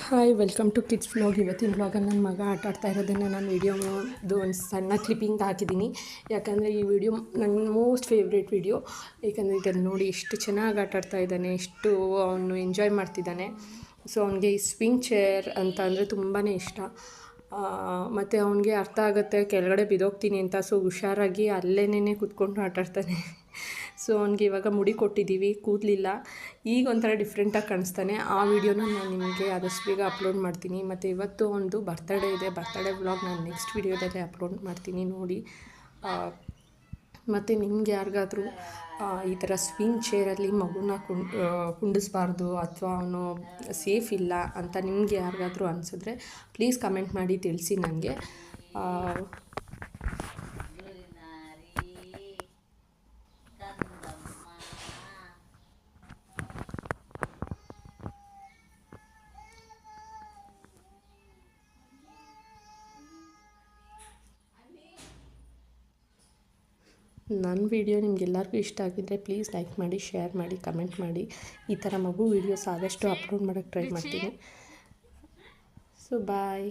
Hi welcome to kids vlog. ಇವತ್ತಿನ ವ್ಲಾಗಲ್ಲಿ ನನ್ನ ಮಗ ಆಟ ಆಡ್ತಾ ಇರೋದನ್ನು ನಾನು ವಿಡಿಯೋದು ಒಂದು ಸಣ್ಣ ಕ್ಲಿಪ್ಪಿಂಗ್ ಹಾಕಿದ್ದೀನಿ. ಯಾಕಂದರೆ ಈ ವಿಡಿಯೋ ನನ್ನ ಮೋಸ್ಟ್ ಫೇವ್ರೇಟ್ ವಿಡಿಯೋ. ಯಾಕಂದರೆ ಇದನ್ನು ನೋಡಿ ಎಷ್ಟು ಚೆನ್ನಾಗಿ ಆಟ ಆಡ್ತಾ ಇದ್ದಾನೆ, ಎಷ್ಟು ಅವನು ಎಂಜಾಯ್ ಮಾಡ್ತಿದ್ದಾನೆ. ಸೊ ಅವನಿಗೆ ಈ ಸ್ವಿಂಗ್ ಚೇರ್ ಅಂತ ಅಂದರೆ ತುಂಬಾ ಇಷ್ಟ. ಮತ್ತು ಅವನಿಗೆ ಅರ್ಥ ಆಗುತ್ತೆ ಕೆಳಗಡೆ ಬಿದ್ದೋಗ್ತೀನಿ ಅಂತ. ಸೊ ಹುಷಾರಾಗಿ ಅಲ್ಲೇನೇ ಕೂತ್ಕೊಂಡು ಆಟಾಡ್ತಾನೆ. ಸೊ ಅವ್ನಿಗೆ ಇವಾಗ ಮುಡಿ ಕೊಟ್ಟಿದ್ದೀವಿ, ಕೂದಲಿಲ್ಲ. ಈಗ ಒಂಥರ ಡಿಫ್ರೆಂಟಾಗಿ ಕಾಣಿಸ್ತಾನೆ. ಆ ವಿಡಿಯೋನ ನಾನು ನಿಮಗೆ ಆದಷ್ಟು ಬೇಗ ಅಪ್ಲೋಡ್ ಮಾಡ್ತೀನಿ. ಮತ್ತು ಇವತ್ತು ಒಂದು ಬರ್ತಡೇ ಇದೆ, ಬರ್ತಡೇ ವ್ಲಾಗ್ ನಾನು ನೆಕ್ಸ್ಟ್ ವಿಡಿಯೋದಲ್ಲೇ ಅಪ್ಲೋಡ್ ಮಾಡ್ತೀನಿ, ನೋಡಿ. ಮತ್ತು ನಿಮ್ಗೆ ಯಾರಿಗಾದ್ರೂ ಈ ಥರ ಸ್ವಿಂಗ್ ಚೇರಲ್ಲಿ ಮಗುನ ಕುಂಡಿಸ್ಬಾರ್ದು ಅಥವಾ ಅವನು ಸೇಫ್ ಇಲ್ಲ ಅಂತ ನಿಮಗೆ ಯಾರಿಗಾದ್ರೂ ಅನಿಸಿದ್ರೆ ಪ್ಲೀಸ್ ಕಮೆಂಟ್ ಮಾಡಿ ತಿಳಿಸಿ ನನಗೆ. ನನ್ನ ವಿಡಿಯೋ ನಿಮಗೆಲ್ಲರಿಗೂ ಇಷ್ಟ ಆಗಿದ್ದರೆ ಪ್ಲೀಸ್ ಲೈಕ್ ಮಾಡಿ, ಶೇರ್ ಮಾಡಿ, ಕಮೆಂಟ್ ಮಾಡಿ. ಈ ಥರ ಮಗು ವೀಡಿಯೋಸ್ ಆದಷ್ಟು ಅಪ್ಲೋಡ್ ಮಾಡೋಕ್ಕೆ ಟ್ರೈ ಮಾಡ್ತೀನಿ. ಸೊ ಬಾಯ್.